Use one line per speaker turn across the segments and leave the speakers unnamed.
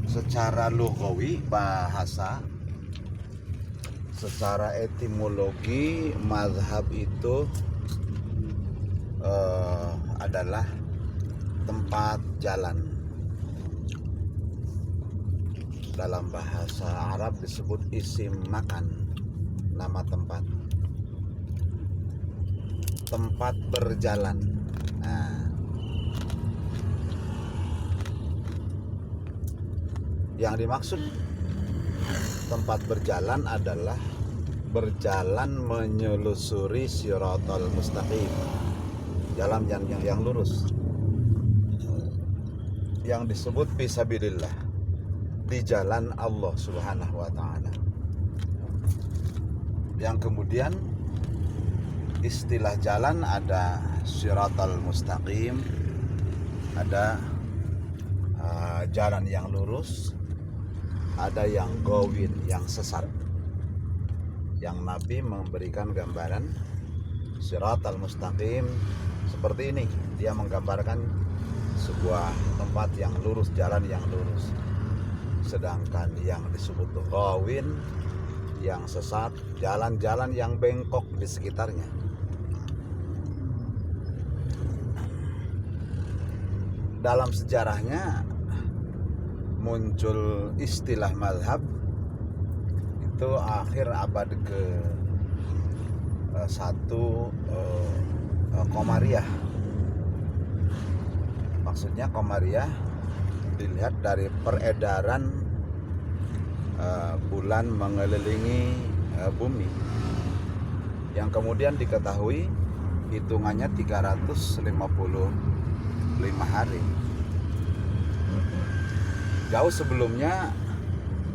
secara lughawi bahasa, secara etimologi mazhab itu adalah tempat jalan. Dalam bahasa Arab disebut isim makan, nama tempat berjalan. Nah, yang dimaksud tempat berjalan adalah berjalan menyelusuri siratal mustaqim, jalan yang lurus, yang disebut fisabilillah, di jalan Allah Subhanahu wa taala. Yang kemudian istilah jalan ada siratal mustaqim, ada jalan yang lurus, ada yang gawin, yang sesat. Yang Nabi memberikan gambaran siratal mustaqim seperti ini. Dia menggambarkan sebuah tempat yang lurus, jalan yang lurus. Sedangkan yang disebut gawin, yang sesat, jalan-jalan yang bengkok di sekitarnya. Dalam sejarahnya muncul istilah mazhab itu akhir abad ke 1 Komariah. Maksudnya Komariah dilihat dari peredaran bulan mengelilingi bumi, yang kemudian diketahui hitungannya 355 hari. Jauh sebelumnya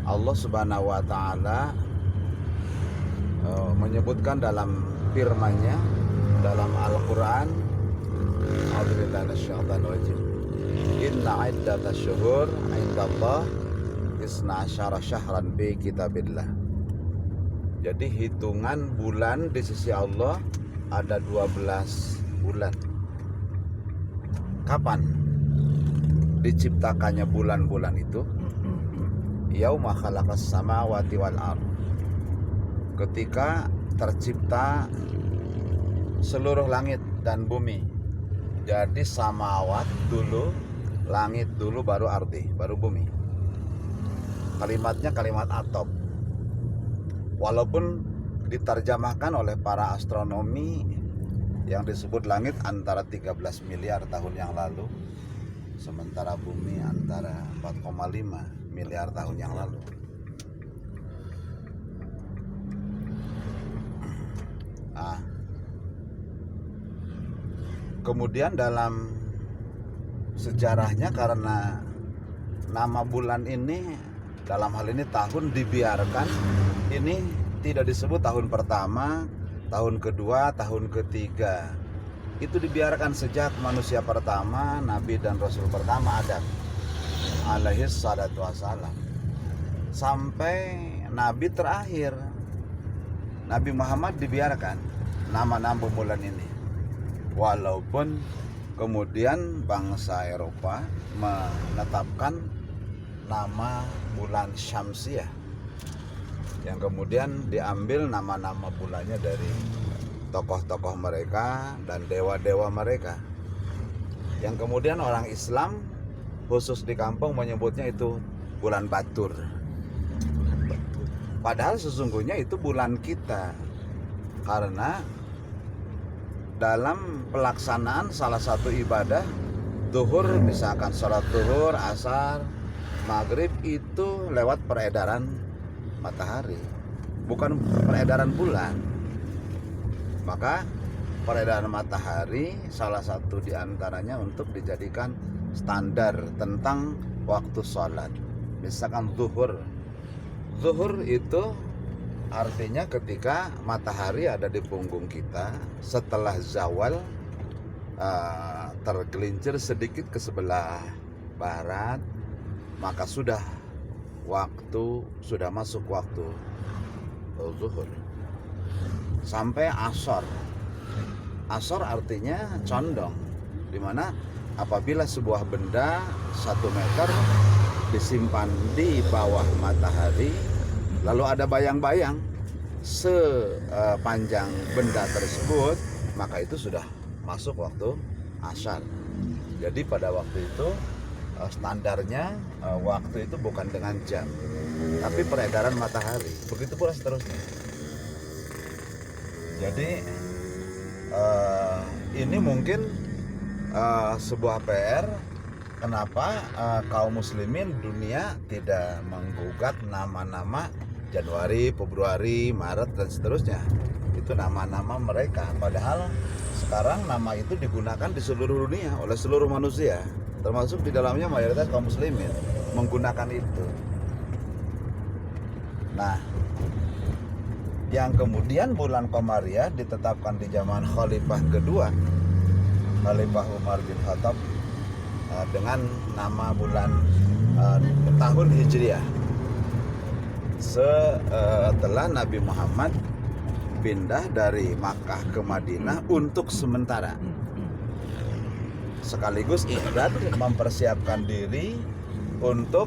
Allah Subhanahu wa taala menyebutkan dalam firman-Nya dalam Al-Qur'an, a'udzubillahi minasyaitonir rajim, inna iddatash syuhur 'indallah isna asyara syahran fi kitabillah. Jadi hitungan bulan di sisi Allah ada 12 bulan. Kapan diciptakannya bulan-bulan itu? Yauma khalaqas samawati wal ardh, ketika tercipta seluruh langit dan bumi. Jadi samawat dulu, langit dulu, baru ardi, baru bumi. Kalimatnya kalimat atop. Walaupun diterjemahkan oleh para astronomi yang disebut langit antara 13 miliar tahun yang lalu, sementara bumi antara 4,5 miliar tahun yang lalu. Kemudian dalam sejarahnya, karena nama bulan ini, dalam hal ini tahun, dibiarkan ini tidak disebut tahun pertama, tahun kedua, tahun ketiga. Itu dibiarkan sejak manusia pertama, Nabi dan Rasul pertama Adam alaihi salatu wassalam, sampai Nabi terakhir Nabi Muhammad dibiarkan nama-nama bulan ini. Walaupun kemudian bangsa Eropa menetapkan nama bulan Syamsiah, yang kemudian diambil nama-nama bulannya dari tokoh-tokoh mereka dan dewa-dewa mereka, yang kemudian orang Islam khusus di kampung menyebutnya itu bulan Batur. Padahal sesungguhnya itu bulan kita, karena dalam pelaksanaan salah satu ibadah zuhur, misalkan sholat zuhur, asar, maghrib, itu lewat peredaran matahari, bukan peredaran bulan. Maka peredaran matahari salah satu diantaranya untuk dijadikan standar tentang waktu sholat. Misalkan zuhur itu artinya ketika matahari ada di punggung kita, setelah zawal tergelincir sedikit ke sebelah barat, maka sudah masuk waktu zuhur. Sampai asar artinya condong, dimana apabila sebuah benda 1 meter disimpan di bawah matahari, lalu ada bayang-bayang sepanjang benda tersebut, maka itu sudah masuk waktu asar. Jadi pada waktu itu standarnya waktu itu bukan dengan jam, tapi peredaran matahari. Begitu pula seterusnya. Jadi ini mungkin sebuah PR. Kenapa kaum muslimin dunia tidak menggugat nama-nama Januari, Februari, Maret dan seterusnya. Itu nama-nama mereka. Padahal sekarang nama itu digunakan di seluruh dunia oleh seluruh manusia, termasuk di dalamnya mayoritas kaum muslimin menggunakan itu. Nah, yang kemudian bulan Qamariyah ditetapkan di zaman Khalifah kedua, Khalifah Umar bin Khattab, dengan nama bulan tahun Hijriah, setelah Nabi Muhammad pindah dari Makkah ke Madinah untuk sementara, sekaligus ikhdat mempersiapkan diri untuk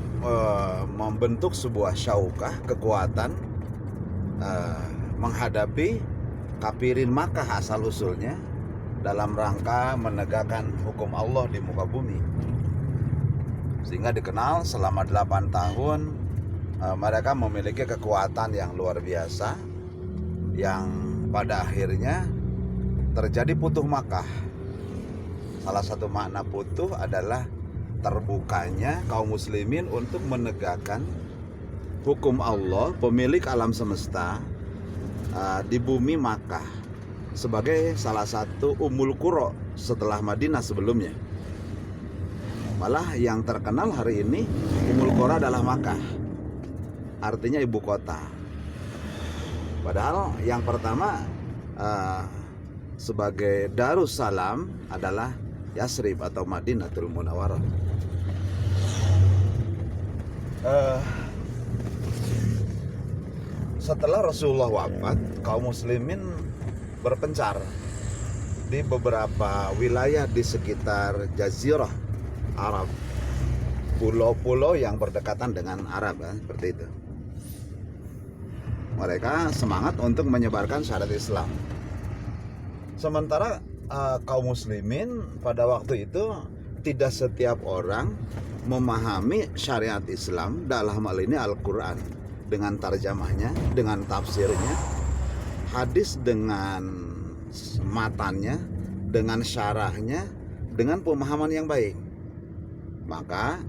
membentuk sebuah syaukah, kekuatan menghadapi kafirin Makkah asal usulnya, dalam rangka menegakkan hukum Allah di muka bumi. Sehingga dikenal selama 8 tahun mereka memiliki kekuatan yang luar biasa, yang pada akhirnya terjadi Futuh Makkah. Salah satu makna futuh adalah terbukanya kaum muslimin untuk menegakkan hukum Allah, pemilik alam semesta, di bumi Makkah, sebagai salah satu Ummul Qura setelah Madinah sebelumnya. Malah yang terkenal hari ini Ummul Qura adalah Makkah, artinya ibu kota. Padahal yang pertama sebagai Darussalam adalah Yasrib atau Madinatul Munawwarah. Setelah Rasulullah wafat, kaum muslimin berpencar di beberapa wilayah di sekitar Jazirah Arab, pulau-pulau yang berdekatan dengan Arab, seperti itu. Mereka semangat untuk menyebarkan syariat Islam. Sementara kaum muslimin pada waktu itu tidak setiap orang memahami syariat Islam, dalam hal ini Al-Quran dengan tarjamahnya, dengan tafsirnya, hadis dengan matannya, dengan syarahnya, dengan pemahaman yang baik. Maka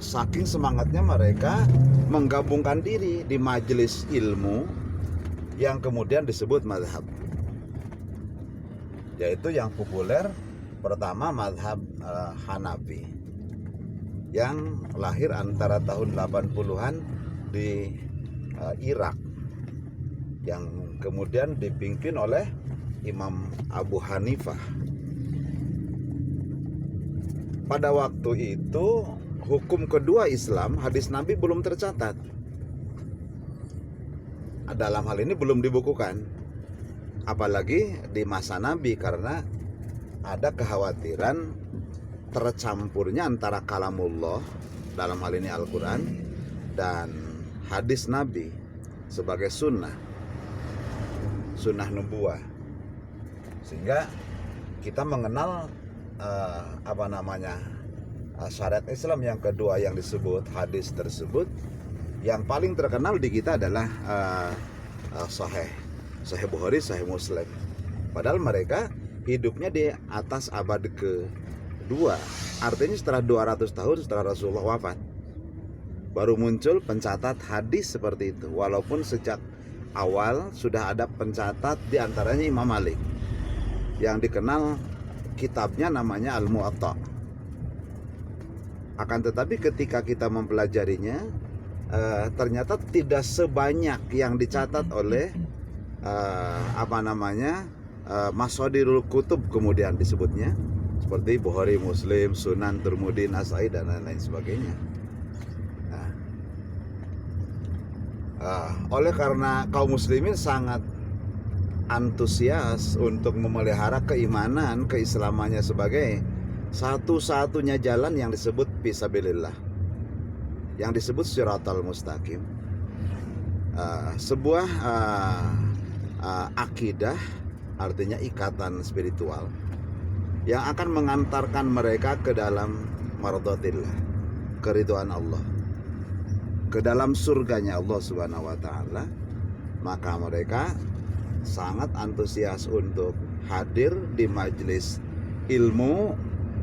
saking semangatnya mereka menggabungkan diri di majelis ilmu yang kemudian disebut mazhab, yaitu yang populer pertama mazhab Hanafi, yang lahir antara tahun 80-an di Irak, yang kemudian dipimpin oleh Imam Abu Hanifah. Pada waktu itu hukum kedua Islam, hadis Nabi belum tercatat. Dalam hal ini belum dibukukan, apalagi di masa Nabi, karena ada kekhawatiran tercampurnya antara kalamullah, dalam hal ini Al-Quran, dan hadis Nabi sebagai sunnah nubuwah. Sehingga kita mengenal syariat Islam yang kedua yang disebut hadis tersebut, yang paling terkenal di kita adalah Sahih Bukhari, Sahih Muslim. Padahal mereka hidupnya di atas abad kedua, artinya setelah 200 tahun setelah Rasulullah wafat baru muncul pencatat hadis seperti itu. Walaupun sejak awal sudah ada pencatat, di antaranya Imam Malik, yang dikenal kitabnya namanya Al-Muwatta. Akan tetapi ketika kita mempelajarinya, ternyata tidak sebanyak yang dicatat oleh Mashadirul Kutub kemudian disebutnya, seperti Bukhari, Muslim, Sunan, Tirmidzi, Nasai dan lain-lain sebagainya. Oleh karena kaum muslimin sangat antusias untuk memelihara keimanan, keislamannya sebagai satu-satunya jalan yang disebut fisabilillah, yang disebut Siratal Mustaqim, sebuah akidah, artinya ikatan spiritual yang akan mengantarkan mereka ke dalam mardhatillah, keridhaan Allah, ke dalam surganya Allah Subhanahu wa taala. Maka mereka sangat antusias untuk hadir di majelis ilmu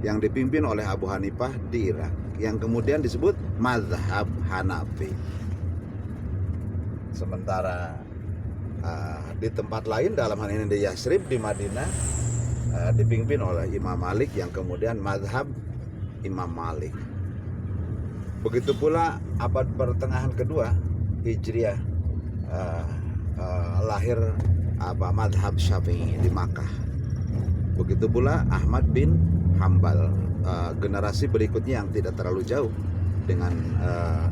yang dipimpin oleh Abu Hanifah di Irak, yang kemudian disebut mazhab Hanafi. Sementara di tempat lain, dalam hal ini di Yasrib di Madinah, dipimpin oleh Imam Malik, yang kemudian mazhab Imam Malik. Begitu pula abad pertengahan kedua Hijriah, lahir mazhab Syafi'i di Makkah. Begitu pula Ahmad bin Hambal, generasi berikutnya yang tidak terlalu jauh dengan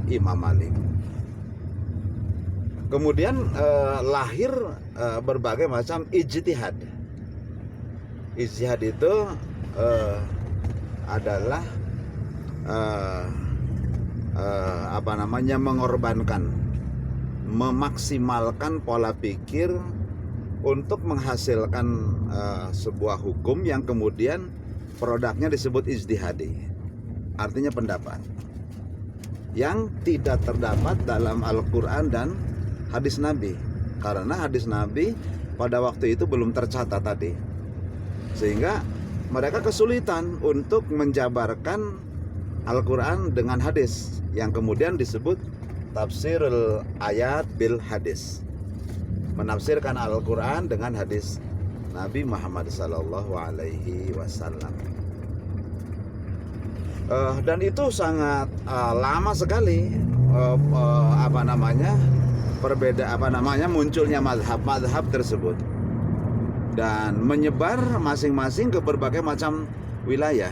Imam Malik. Kemudian lahir berbagai macam ijtihad. Ijtihad itu adalah mengorbankan, memaksimalkan pola pikir untuk menghasilkan sebuah hukum yang kemudian produknya disebut ijtihadi, artinya pendapat yang tidak terdapat dalam Al-Quran dan hadis Nabi, karena hadis Nabi pada waktu itu belum tercatat tadi, sehingga mereka kesulitan untuk menjabarkan Al-Quran dengan hadis, yang kemudian disebut tafsirul ayat bil hadis, menafsirkan Al-Quran dengan hadis Nabi Muhammad Sallallahu Alaihi Wasallam. Dan itu sangat lama sekali munculnya mazhab tersebut, dan menyebar masing-masing ke berbagai macam wilayah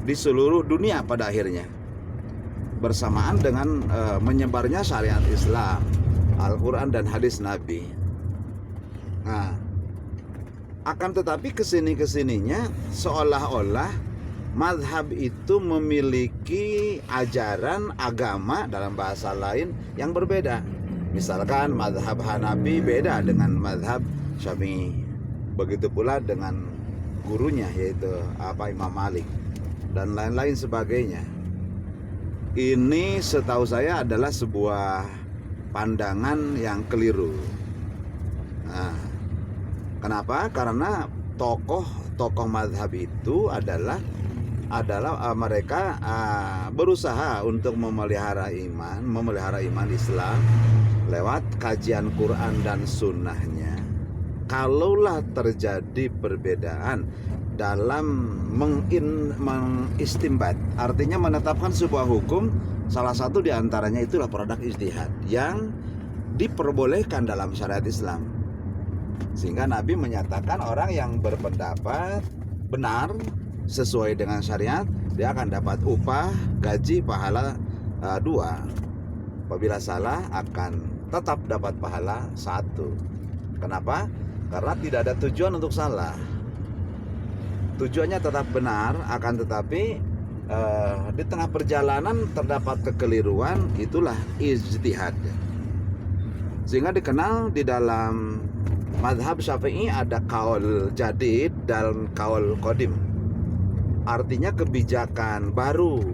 di seluruh dunia pada akhirnya, bersamaan dengan menyebarnya syariat Islam, Al-Quran dan hadis Nabi. Nah, akan tetapi kesininya seolah-olah mazhab itu memiliki ajaran agama dalam bahasa lain yang berbeda. Misalkan mazhab Hanafi beda dengan mazhab Syafi'i. Begitu pula dengan gurunya, yaitu Imam Malik dan lain-lain sebagainya. Ini setahu saya adalah sebuah pandangan yang keliru. Nah, kenapa? Karena tokoh mazhab itu adalah mereka berusaha untuk memelihara iman Islam lewat kajian Quran dan sunnahnya. Kalaulah terjadi perbedaan dalam mengistimbat, artinya menetapkan sebuah hukum, salah satu diantaranya itulah produk ijtihad yang diperbolehkan dalam syariat Islam, sehingga Nabi menyatakan orang yang berpendapat benar sesuai dengan syariat, dia akan dapat upah, gaji, pahala 2. Apabila salah akan tetap dapat pahala 1. Kenapa? Karena tidak ada tujuan untuk salah. Tujuannya tetap benar, akan tetapi di tengah perjalanan terdapat kekeliruan, itulah ijtihad. Sehingga dikenal di dalam mazhab Syafi'i ada qaul jadid dan qaul qadim. Artinya kebijakan baru.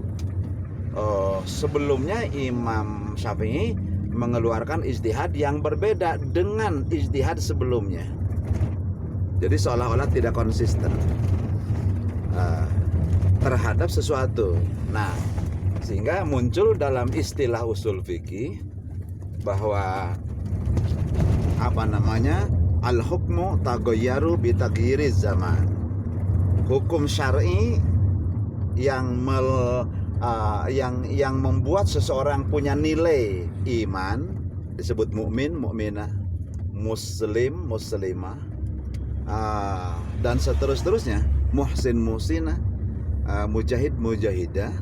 Sebelumnya Imam Syafi'i mengeluarkan ijtihad yang berbeda dengan ijtihad sebelumnya. Jadi seolah-olah tidak konsisten terhadap sesuatu. Nah, sehingga muncul dalam istilah usul fikih bahwa al-hukmu taghayyaru bi taghyiriz zaman. Hukum syar'i yang membuat seseorang punya nilai iman disebut mukmin, mukminah, muslim, muslimah, dan seterusnya, muhsin, muhsinah, mujahid, mujahidah,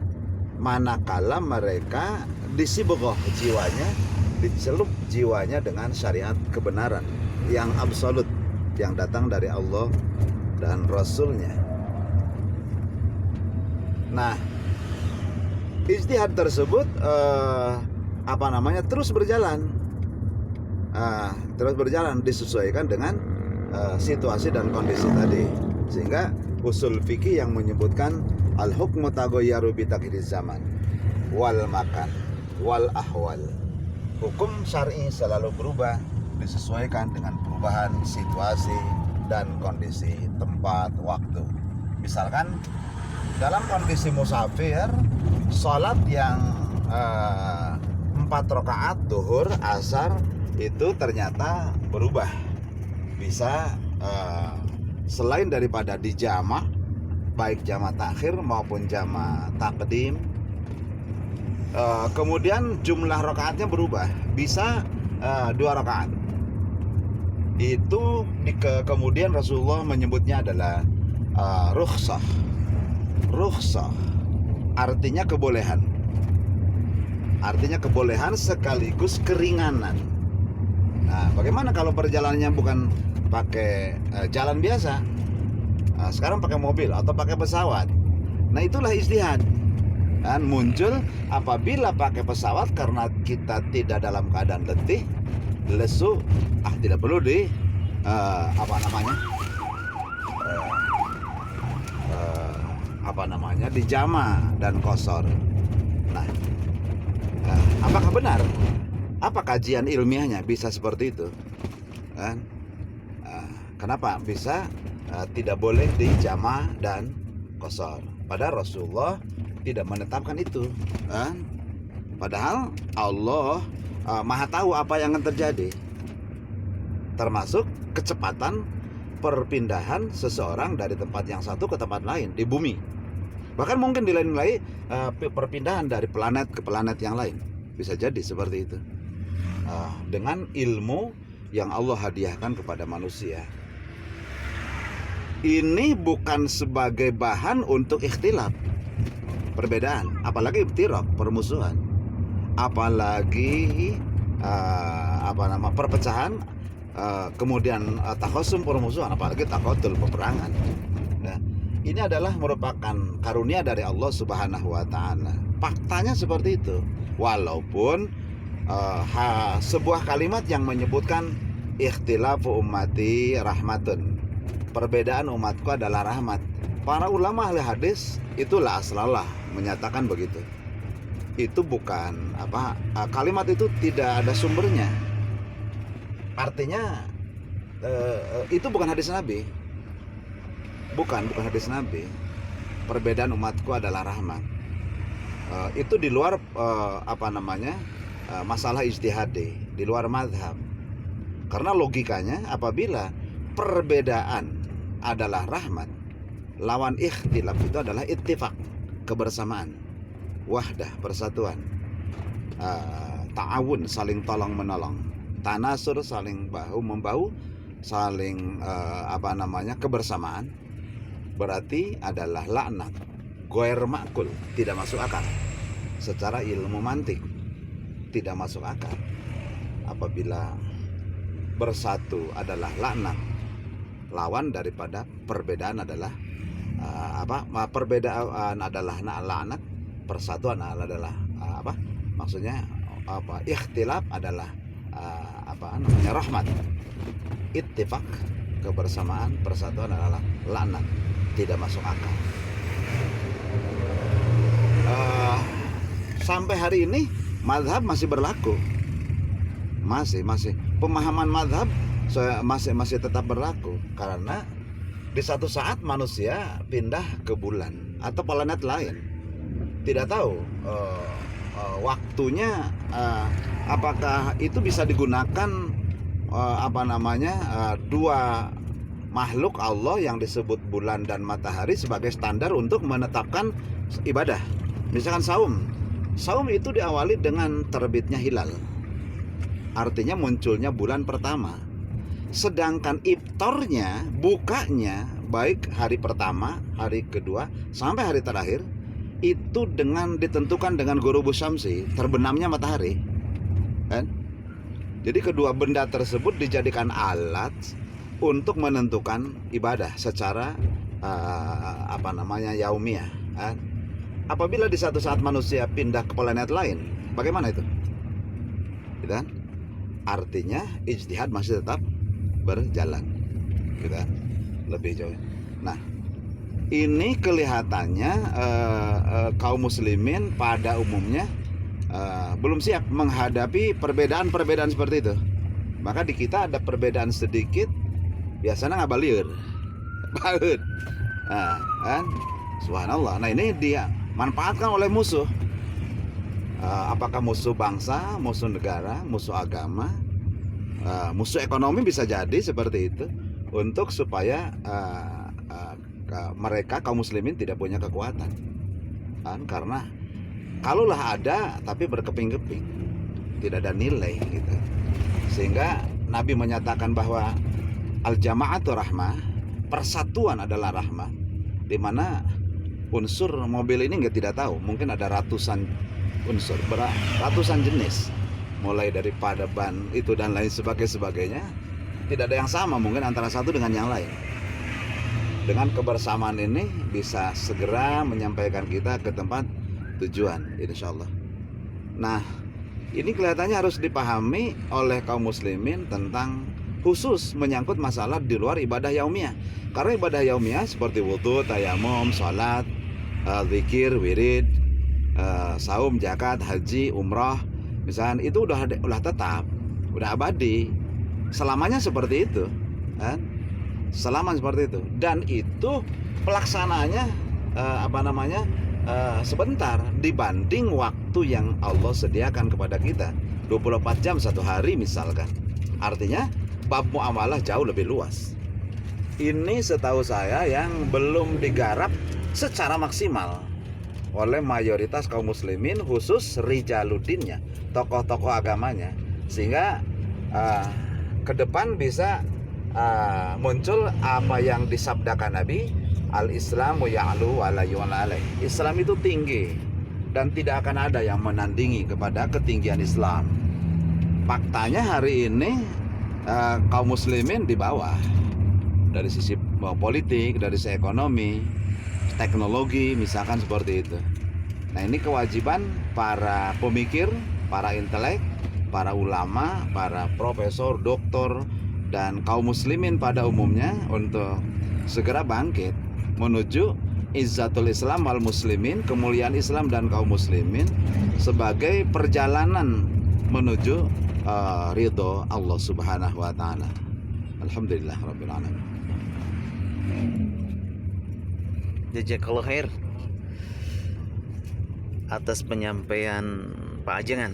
manakala mereka disibghah jiwanya, dicelup jiwanya dengan syariat kebenaran yang absolut yang datang dari Allah dan Rasulnya. Nah, ijtihad tersebut terus berjalan, disesuaikan dengan situasi dan kondisi tadi, sehingga usul fikih yang menyebutkan al hukmu taghayyaru bi taghyiriz zaman wal makan wal ahwal, hukum syar'i selalu berubah disesuaikan dengan perubahan situasi dan kondisi tempat waktu. Misalkan dalam kondisi musafir, sholat yang 4 rakaat duhur asar itu ternyata berubah, bisa selain daripada dijamak, baik jamak takhir maupun jamak takdim, kemudian jumlah rakaatnya berubah, bisa 2 rakaat. Itu kemudian Rasulullah menyebutnya adalah rukhsah. Rukhsah artinya kebolehan, sekaligus keringanan. Nah, bagaimana kalau perjalanannya bukan pakai jalan biasa, sekarang pakai mobil atau pakai pesawat? Nah, itulah ijtihad. Dan muncul apabila pakai pesawat karena kita tidak dalam keadaan letih, lesu, tidak perlu dijama dan kosor. Nah, apakah benar? Apa kajian ilmiahnya bisa seperti itu? Kan? Kenapa bisa tidak boleh dijama dan kosor? Padahal Rasulullah tidak menetapkan itu. Kan? Padahal Allah Maha tahu apa yang akan terjadi, termasuk kecepatan perpindahan seseorang dari tempat yang satu ke tempat lain di bumi. Bahkan mungkin dinilai perpindahan dari planet ke planet yang lain. Bisa jadi seperti itu. Dengan ilmu yang Allah hadiahkan kepada manusia. Ini bukan sebagai bahan untuk ikhtilaf, perbedaan, apalagi iftiraq, permusuhan, apalagi perpecahan, kemudian takhasum, permusuhan, apalagi takhatul, peperangan. Nah, ini adalah merupakan karunia dari Allah Subhanahu wa taala. Faktanya seperti itu. Walaupun sebuah kalimat yang menyebutkan ikhtilafu ummati rahmatun, perbedaan umatku adalah rahmat. Para ulama ahli hadis itulah aslalah menyatakan begitu. Itu bukan kalimat itu tidak ada sumbernya. Artinya itu bukan hadis Nabi. Bukan hadis Nabi. Perbedaan umatku adalah rahmat. Itu di luar masalah ijtihadi, di luar mazhab. Karena logikanya apabila perbedaan adalah rahmat, lawan ikhtilaf itu adalah ittifaq, kebersamaan, wahdah, persatuan, ta'awun, saling tolong menolong, tanasur, saling bahu membahu, saling kebersamaan, berarti adalah laknat, ghair ma'qul, tidak masuk akal. Secara ilmu mantik tidak masuk akal. Apabila bersatu adalah laknat, lawan daripada perbedaan adalah perbedaan adalah laknat, persatuan adalah ikhtilaf adalah rahmat, ittifaq, kebersamaan, persatuan adalah laknat, tidak masuk akal. Sampai hari ini mazhab masih berlaku, masih pemahaman mazhab masih tetap berlaku, karena di satu saat manusia pindah ke bulan atau planet lain, tidak tahu waktunya, apakah itu bisa digunakan dua makhluk Allah yang disebut bulan dan matahari sebagai standar untuk menetapkan ibadah. Misalkan saum itu diawali dengan terbitnya hilal, artinya munculnya bulan pertama. Sedangkan iftarnya, bukanya, baik hari pertama, hari kedua, sampai hari terakhir, itu ditentukan dengan ghurubus syamsi, terbenamnya matahari, kan? Jadi kedua benda tersebut dijadikan alat untuk menentukan ibadah secara yaumiyah, kan? apabila di satu saat manusia pindah ke planet lain, bagaimana itu? Gitu kan? Artinya ijtihad masih tetap berjalan, gitu kan? Lebih jauh. Nah, ini kelihatannya kaum muslimin pada umumnya belum siap menghadapi perbedaan-perbedaan seperti itu. Maka di kita ada perbedaan sedikit, biasanya ngabalieur banget. Nah, kan? Subhanallah. Nah, ini dia manfaatkan oleh musuh. Apakah musuh bangsa, musuh negara, musuh agama, musuh ekonomi, bisa jadi seperti itu, untuk supaya mereka kaum muslimin tidak punya kekuatan, kan? Karena kalaulah ada tapi berkeping-keping, tidak ada nilai gitu. Sehingga Nabi menyatakan bahwa al-jama'atu rahmah, persatuan adalah rahmah, di mana unsur mobil ini tidak tahu, mungkin ada ratusan unsur, ratusan jenis, mulai daripada ban itu dan lain sebagainya, tidak ada yang sama mungkin antara satu dengan yang lain. Dengan kebersamaan ini bisa segera menyampaikan kita ke tempat tujuan, insyaallah. Nah, ini kelihatannya harus dipahami oleh kaum muslimin tentang khusus menyangkut masalah di luar ibadah yaumiyah. Karena ibadah yaumiyah seperti wudu, tayamum, salat, zikir, wirid, saum, zakat, haji, umrah, misalnya, itu udah tetap, udah abadi, selamanya seperti itu, kan? Selama seperti itu, dan itu pelaksanaannya sebentar dibanding waktu yang Allah sediakan kepada kita 24 jam satu hari misalkan. Artinya bab muamalah jauh lebih luas. Ini setahu saya yang belum digarap secara maksimal oleh mayoritas kaum muslimin, khusus rijaludinnya, tokoh-tokoh agamanya, sehingga ke depan bisa muncul apa yang disabdakan Nabi, al-Islamu ya'lu wa la yu'la alaih. Islam itu tinggi dan tidak akan ada yang menandingi kepada ketinggian Islam. Faktanya hari ini kaum muslimin di bawah dari sisi politik, dari sisi ekonomi, teknologi, misalkan seperti itu. Nah, ini kewajiban para pemikir, para intelek, para ulama, para profesor, doktor, dan kaum muslimin pada umumnya untuk segera bangkit menuju izzatul Islam wal muslimin, kemuliaan Islam dan kaum muslimin, sebagai perjalanan menuju ridho Allah Subhanahu wa taala. Alhamdulillah rabbil alamin.
Jazakallahu khair atas penyampaian Pak Ajengan.